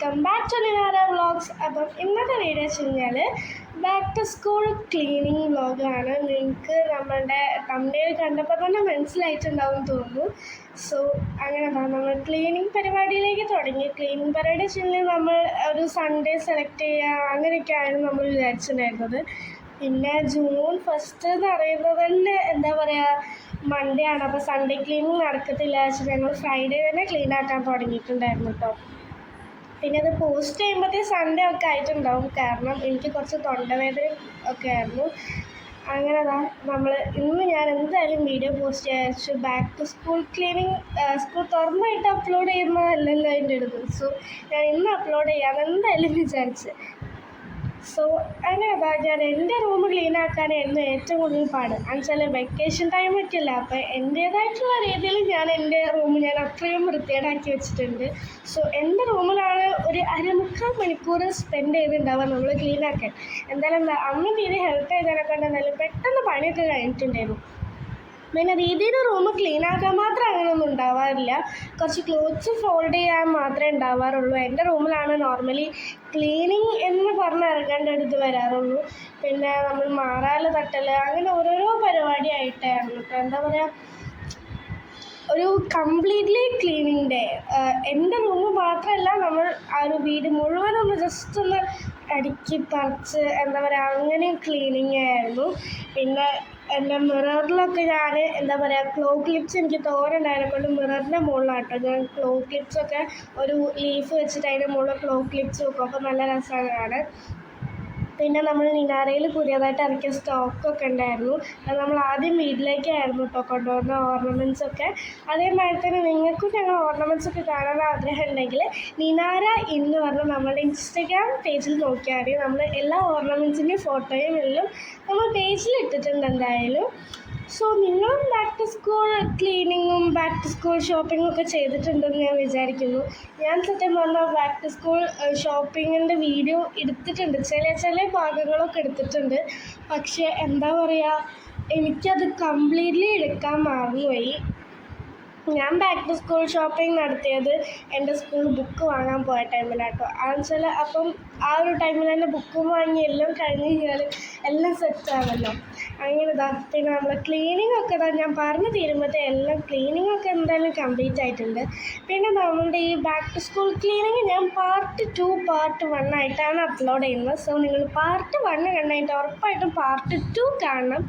Welcome back to നിനാര vlogs. അപ്പം ഇന്നത്തെ വീഡിയോ വെച്ച് കഴിഞ്ഞാൽ ബാക്ക് ടു സ്കൂൾ ക്ലീനിങ് വ്ളോഗാണ്. നിങ്ങൾക്ക് നമ്മളുടെ തമിഴിൽ കണ്ടപ്പോൾ തന്നെ മനസ്സിലായിട്ടുണ്ടാവും തോന്നുന്നു. സോ അങ്ങനെ നമ്മൾ ക്ലീനിങ് പരിപാടിയിലേക്ക് തുടങ്ങി. ക്ലീനിങ് പരിപാടി വെച്ച് കഴിഞ്ഞാൽ നമ്മൾ ഒരു സൺഡേ സെലക്ട് ചെയ്യുക അങ്ങനെയൊക്കെയാണ് നമ്മൾ വിചാരിച്ചിട്ടുണ്ടായിരുന്നത്. പിന്നെ ജൂൺ 1 എന്ന് പറയുന്നത് തന്നെ എന്താ പറയുക, മൺഡേ ആണ്. അപ്പോൾ സൺഡേ ക്ലീനിങ് നടക്കത്തില്ല വെച്ചാൽ ഞങ്ങൾ ഫ്രൈഡേ തന്നെ ക്ലീൻ ആക്കാൻ തുടങ്ങിയിട്ടുണ്ടായിരുന്നു കേട്ടോ. പിന്നെ അത് പോസ്റ്റ് ചെയ്യുമ്പോഴത്തേ സൺഡേ ഒക്കെ ആയിട്ടുണ്ടാവും, കാരണം എനിക്ക് കുറച്ച് തൊണ്ടവേദന ഒക്കെ ആയിരുന്നു. അങ്ങനെ ഞാൻ എന്തായാലും വീഡിയോ പോസ്റ്റ് ചെയ്യാൻ back to school cleaning. School തുറന്നായിട്ട് അപ്ലോഡ് ചെയ്യുന്നതല്ലല്ലോ എൻ്റെ അടുത്ത്. സോ ഞാൻ ഇന്ന് അപ്ലോഡ് ചെയ്യാമെന്ന് എന്തായാലും വിചാരിച്ച്. സോ അങ്ങനെ ഞാൻ എൻ്റെ റൂം ക്ലീൻ ആക്കാനായിരുന്നു ഏറ്റവും കൂടുതൽ പാട്. എന്നുവെച്ചാൽ വെക്കേഷൻ ടൈമൊക്കെ അല്ല, അപ്പോൾ എൻ്റേതായിട്ടുള്ള രീതിയിൽ ഞാൻ എൻ്റെ റൂം അത്രയും വൃത്തികേടാക്കി വെച്ചിട്ടുണ്ട്. സോ എൻ്റെ റൂമിലാണ് ഒരു 1/4 മണിക്കൂർ സ്പെൻഡ് ചെയ്തിട്ടുണ്ടാവുക നമ്മൾ ക്ലീൻ ആക്കാൻ. എന്തായാലും അമ്മ തീരെ ഹെൽപ്പ് ചെയ്തതിനൊക്കെ ഉണ്ടെന്നാലും പെട്ടെന്ന് പണിയൊക്കെ കഴിഞ്ഞിട്ടുണ്ടായിരുന്നു. പിന്നെ രീതിയിൽ റൂം ക്ലീൻ ആക്കാൻ മാത്രം അങ്ങനെയൊന്നും ഉണ്ടാവാറില്ല. കുറച്ച് ക്ലോത്ത്സ് ഫോൾഡ് ചെയ്യാൻ മാത്രമേ ഉണ്ടാവാറുള്ളൂ. എൻ്റെ റൂമിലാണ് നോർമലി ക്ലീനിങ് എന്ന് പറഞ്ഞിറങ്ങേണ്ട അടുത്ത് വരാറുള്ളൂ. പിന്നെ നമ്മൾ മാറാൽ തട്ടൽ അങ്ങനെ ഓരോരോ പരിപാടിയായിട്ടായിരുന്നു കേട്ടോ. എന്താ പറയുക, ഒരു കംപ്ലീറ്റ്ലി ക്ലീനിങ് ഡേ. എൻ്റെ റൂം മാത്രമല്ല, നമ്മൾ ആ ഒരു വീട് മുഴുവനൊന്ന് ജസ്റ്റ് ഒന്ന് അടുക്കി പറിച്ച് എന്താ പറയുക അങ്ങനെ ക്ലീനിങ് ആയിരുന്നു. പിന്നെ എൻ്റെ മിററിലൊക്കെ ഞാൻ എന്താ പറയുക, ക്ലോ ക്ലിപ്സ് എനിക്ക് തോന്നുന്നുണ്ടായതിനെ കൊണ്ട് മിററിൻ്റെ മുകളിലാട്ടോ ഞാൻ ക്ലോ ക്ലിപ്സൊക്കെ ഒരു ലീഫ് വെച്ചിട്ട് അതിൻ്റെ മുകളിൽ ക്ലോ ക്ലിപ്സ് വെക്കും. അപ്പോൾ നല്ല രസമാണ് കാണാൻ. പിന്നെ നമ്മൾ നിനാരയിൽ പുതിയതായിട്ട് ഇറക്കിയ സ്റ്റോക്കൊക്കെ ഉണ്ടായിരുന്നു. അത് നമ്മൾ ആദ്യം വീട്ടിലേക്കായിരുന്നു ഇപ്പോൾ കൊണ്ടുവന്ന ഓർണമെൻറ്റ്സൊക്കെ. അതേമാതിരി തന്നെ നിങ്ങൾക്കും ഞങ്ങൾ ഓർണമെൻറ്റ്സൊക്കെ കാണാൻ ആഗ്രഹം ഉണ്ടെങ്കിൽ നിനാര എന്ന് പറഞ്ഞ് നമ്മളുടെ ഇൻസ്റ്റഗ്രാം പേജിൽ നോക്കിയാൽ മതി. നമ്മൾ എല്ലാ ഓർണമെൻറ്റ്സിൻ്റെയും ഫോട്ടോയും എല്ലാം നമ്മൾ പേജിൽ ഇട്ടിട്ടുണ്ട് എന്തായാലും. സോ നിങ്ങളും ബാക്ക് ടു സ്കൂൾ ക്ലീനിങ്ങും ബാക്ക് ടു സ്കൂൾ ഷോപ്പിങ്ങും ഒക്കെ ചെയ്തിട്ടുണ്ടെന്ന് ഞാൻ വിചാരിക്കുന്നു. ഞാൻ സത്യം പറഞ്ഞാൽ ബാക്ക് ടു സ്കൂൾ ഷോപ്പിങ്ങിൻ്റെ വീഡിയോ എടുത്തിട്ടുണ്ട്, ചില ഭാഗങ്ങളൊക്കെ എടുത്തിട്ടുണ്ട്. പക്ഷേ എന്താ പറയുക, എനിക്കത് കംപ്ലീറ്റ്ലി എടുക്കാൻ മറന്നുപോയി. ഞാൻ ബാക്ക് ടു സ്കൂൾ ഷോപ്പിംഗ് നടത്തിയത് എൻ്റെ സ്കൂൾ ബുക്ക് വാങ്ങാൻ പോയ ടൈമിലാട്ടോ. അതെന്നുവെച്ചാൽ അപ്പം ആ ഒരു ടൈമിൽ തന്നെ ബുക്കും വാങ്ങി എല്ലാം കഴിഞ്ഞ് കഴിഞ്ഞാൽ എല്ലാം സെറ്റാണല്ലോ. അങ്ങനെ പിന്നെ നമ്മൾ ക്ലീനിങ് ഒക്കെ ഞാൻ പറഞ്ഞു തീരുമ്പോഴത്തേ എല്ലാം ക്ലീനിങ് ഒക്കെ എന്തായാലും കംപ്ലീറ്റ് ആയിട്ടുണ്ട്. പിന്നെ നമ്മളുടെ ഈ ബാക്ക് ടു സ്കൂൾ ക്ലീനിങ് ഞാൻ പാർട്ട് 2 പാർട്ട് 1 ആയിട്ടാണ് അപ്ലോഡ് ചെയ്യുന്നത്. സോ നിങ്ങൾ പാർട്ട് 1 കണ്ടിട്ട് ഉറപ്പായിട്ടും പാർട്ട് 2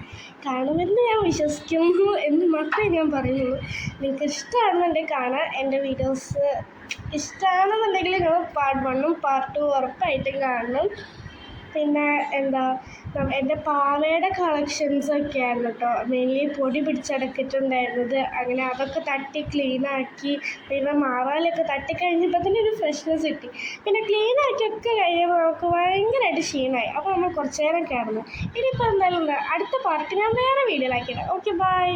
കാണുമെന്ന് ഞാൻ വിശ്വസിക്കുന്നു എന്ന് മാത്രമേ ഞാൻ പറയുള്ളൂ. നിങ്ങൾക്ക് ഇഷ്ടമാണെന്നുണ്ടെങ്കിൽ കാണാൻ, എൻ്റെ വീഡിയോസ് ഇഷ്ടമാണെന്നുണ്ടെങ്കിൽ നിങ്ങൾ പാർട്ട് 1ഉം പാർട്ട് 2 ഉറപ്പായിട്ടും കാണണം. പിന്നെ എൻ്റെ പാവയുടെ കളക്ഷൻസൊക്കെ ആയിരുന്നു കേട്ടോ മെയിൻലി പൊടി പിടിച്ചടക്കിയിട്ടുണ്ടായിരുന്നത്. അങ്ങനെ അതൊക്കെ തട്ടി ക്ലീനാക്കി, പിന്നെ മാറാലൊക്കെ തട്ടിക്കഴിഞ്ഞപ്പോൾ തന്നെ ഒരു ഫ്രഷ്നെസ് കിട്ടി. പിന്നെ ക്ലീനാക്കിയൊക്കെ കഴിയുമ്പോൾ നമുക്ക് ഭയങ്കരമായിട്ട് ക്ഷീണമായി. അപ്പോൾ നമ്മൾ കുറച്ച് നേരം കിടന്നു. ഇനിയിപ്പോൾ എന്തായാലും അടുത്ത പാർട്ട് ഞാൻ വേറെ വീഡിയോയിലാക്കിയിടാം. Okay, by.